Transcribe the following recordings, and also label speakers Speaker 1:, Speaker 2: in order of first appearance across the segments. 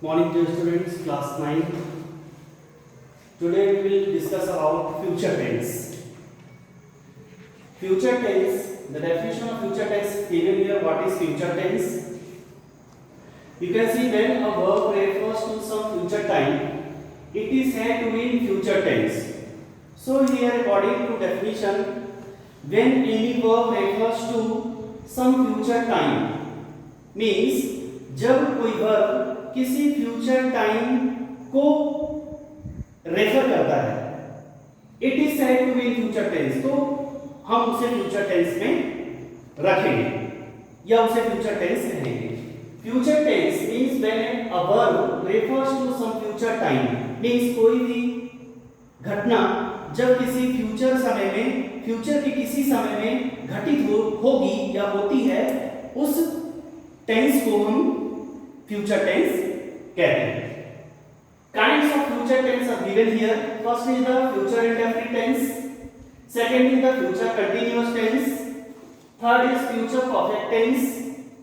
Speaker 1: Morning dear students, class 9. Today we will discuss about future tense. Future tense, the definition of future tense given here. What is future tense? You can see when a verb refers to some future time, it is said to be in future tense. So here according to definition, when any verb refers to some future time, means जब कोई verb किसी future time को refer करता है, it is said to be in future tense, तो हम उसे future tense में रखेंगे या उसे फ्यूचर टेंस कहेंगे. Future tense means when a verb refers to some future time, means कोई भी घटना जब किसी फ्यूचर समय में, फ्यूचर के किसी समय में घटित होगी या होती है, उस टेंस को हम फ्यूचर टेंस कहते हैं. Kinds of future tense are given here. First is the future indefinite tense. Second is the future continuous tense. Third is future perfect tense.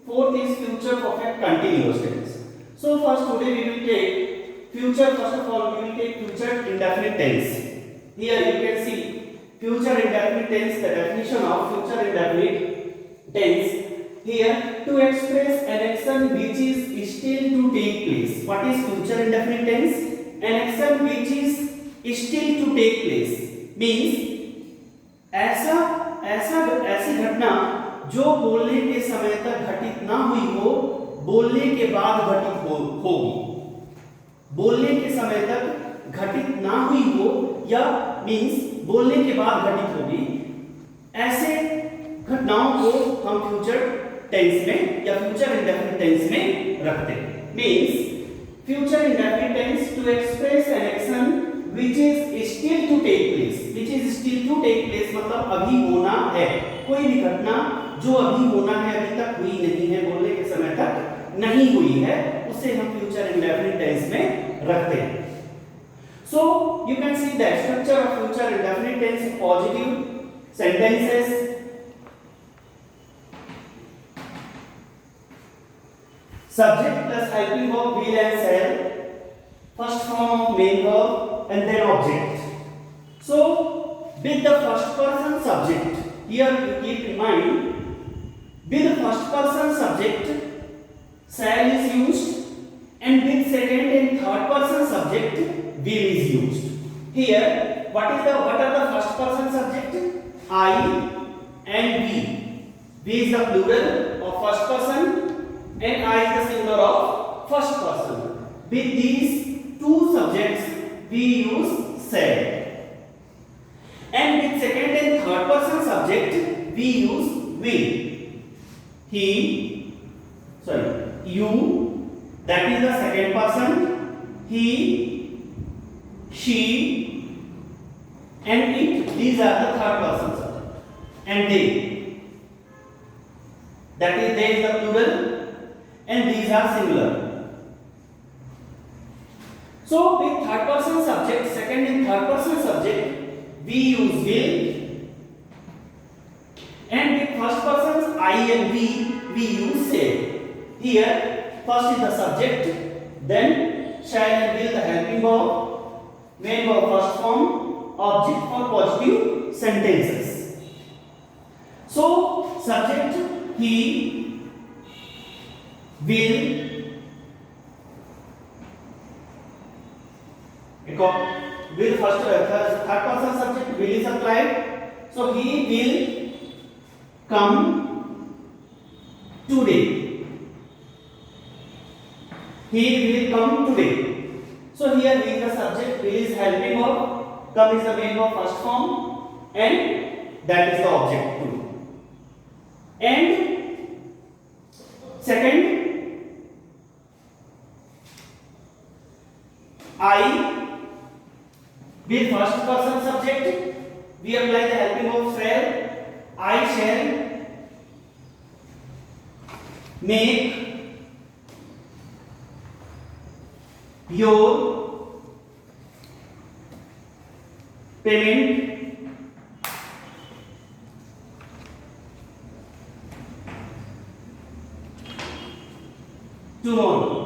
Speaker 1: Fourth is future perfect continuous tense. So first today we will take future. First of all we will take future indefinite tense. Here you can see future indefinite tense. The definition of future indefinite tense. Here, to express an action which is still to take place. What is future indefinite tense? An action which is still to take place means ऐसी घटना जो बोलने के समय तक घटित ना हुई हो, बोलने के बाद घटित होगी. बोलने के समय तक घटित ना हुई हो या मीन्स बोलने के बाद घटित होगी, ऐसे घटनाओं को हम फ्यूचर टेंस में या फ्यूचर इंडेफिनिट टेंस में रखते हैं. Means future indefinite tense to express an action which is still to take place. Which is still to take place मतलब अभी होना है. कोई भी घटना जो अभी होना है, अभी तक हुई नहीं है, बोलने के समय तक नहीं हुई है, उसे हम फ्यूचर इंडेफिनिट टेंस में रखते हैं. So you can see the structure of future indefinite tense. Positive sentences, subject plus helping verb will and shall, first form of main verb and then object. So with the first person subject, here you keep in mind with the first person subject shall is used and with second and third person subject will is used. Here what are the first person subject? I and we. We is the plural of first person and I is the singular of first person. With these two subjects we use shall, and with second and third person subject we use will. He, you, that is the second person. He, she and it, these are the third person subject. And they, that is they is the plural and these are singular. So with third person subject, second and third person subject we use will, and with first persons I and we use shall. Here first is the subject, then shall and will the helping verb, main verb first form, object for positive sentences. So subject he will, with first third person subject will is applied, so he will come today. He will come today. So here will is the subject, will is helping verb, come is the main verb first form, and that is the object too. And second, I with first person subject we apply the helping verb shall. I shall make your payment tomorrow.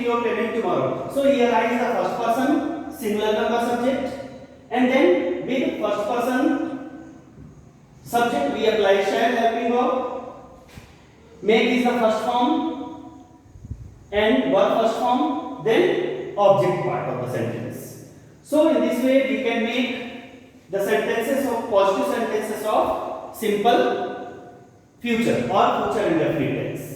Speaker 1: make your payment tomorrow. So here I is the first person singular number subject, and then with first person subject we apply shall helping verb. Make is the first form and verb first form, then object part of the sentence. So in this way we can make the sentences of positive sentences of simple future or future indefinite tense.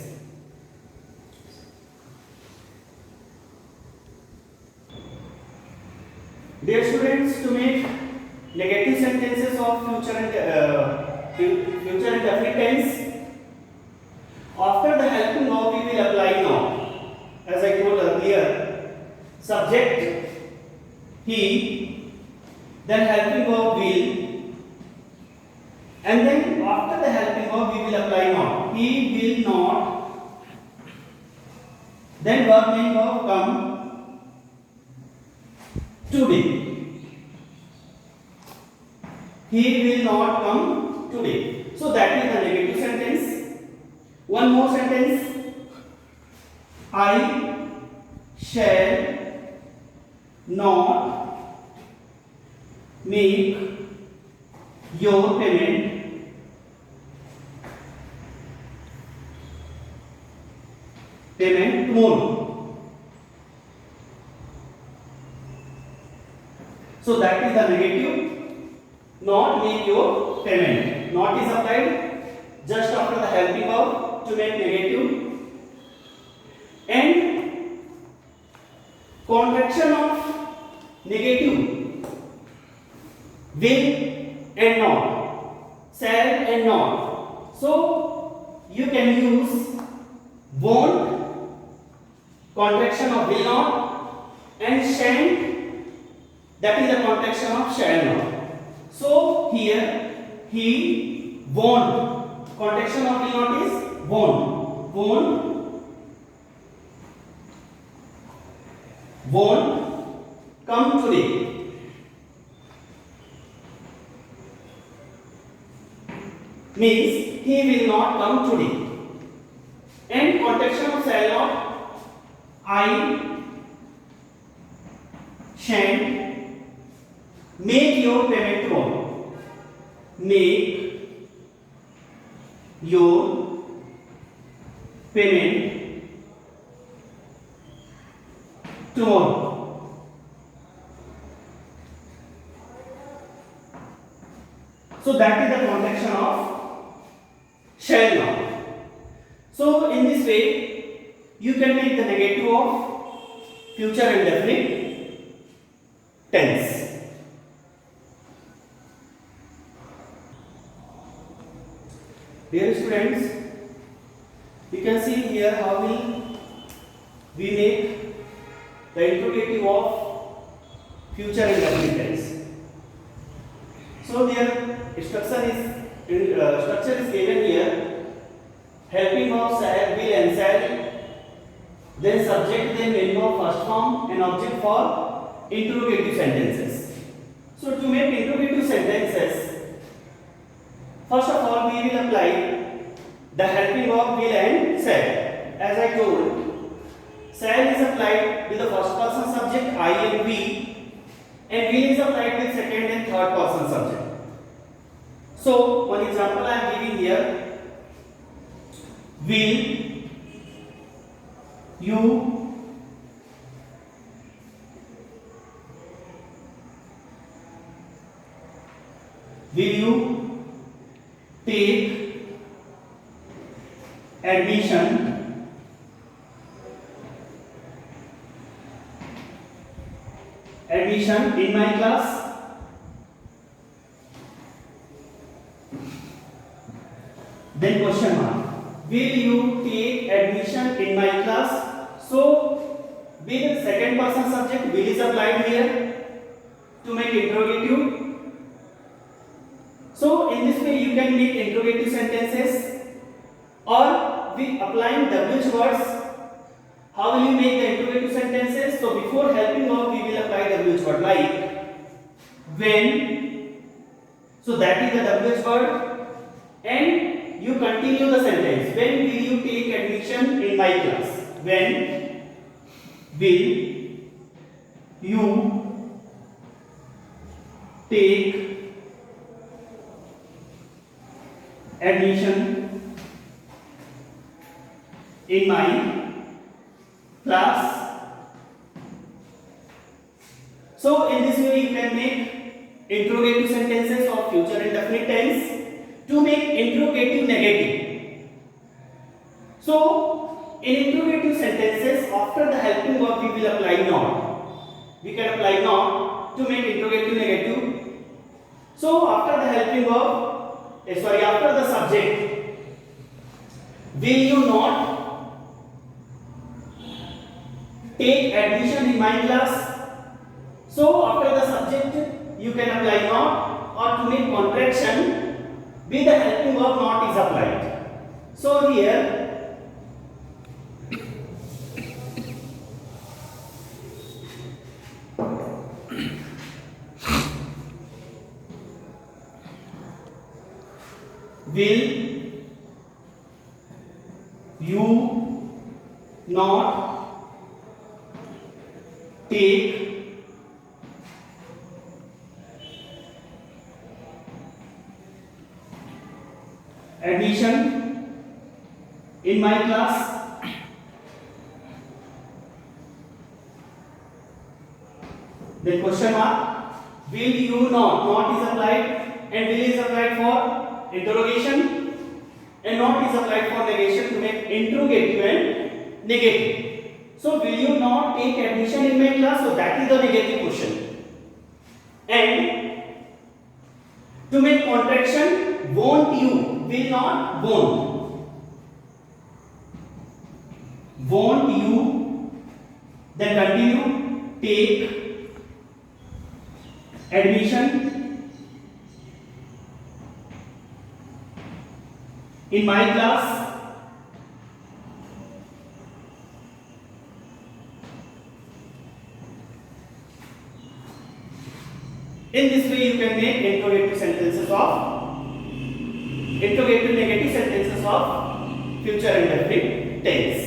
Speaker 1: Dear students, to make negative sentences of future indefinite tense, after the helping verb we will apply now. As I told earlier, subject he, then helping verb will, and then after the helping verb we will apply not. He will not, then verb main verb come today. He will not come today. So that is the negative sentence. One more sentence. I shall not make your payment tomorrow. So that is the negative. Not make your payment. Not is applied just after the helping verb to make negative. And contraction of negative will and not, shall and not. So you can use won't, contraction of will not, and shan't, that is the contraction of shall not. So here he won't, contraction of will not is won't come today. Means he will not come today. And contraction of shall not, I shan't make your payment tomorrow. Make your payment tomorrow. So that is the contraction of shall not. So in this way you can make the negative of future indefinite tense. Dear students, you can see here how we make the interrogative of future indefinite tense. So their structure is given here. Helping verb shall, will and shall, then subject, then main verb first form, and object for interrogative sentences. So to make interrogative sentences, first of all, we will apply the helping verb will and shall. As I told, shall is applied with the first person subject I and we, and will is applied with second and third person subject. So one example I am giving here. Will you take admission in my class? Then question mark. Will you take admission in my class? So with second person subject will is applied here to make interrogative. So in this way you can make interrogative sentences, or with applying WH words. How will you make the interrogative sentences? So before helping verb we will apply WH word like when. So that is the WH word, and you continue the sentence. When will you take admission in my class? When will you take admission in my class? So in this way you can make interrogative sentences of future indefinite tense to make interrogative negative. So in interrogative sentences, after the helping verb we will apply not. We can apply not to make interrogative negative. So after the helping verb, after the subject, will you not take admission in my class? So after the subject you can apply not, or to make contraction with the helping verb not is applied. So here will you not take admission in my class? Then question mark, will you not is applied, and will is applied for interrogation, and not is applied for negation to make interrogative and negative. So will you not take admission in my class? So that is the negative question. And to make contraction, won't you, will not, won't you, then continue, take admission in my class? In this way you can make interrogative negative sentences of future indefinite tense.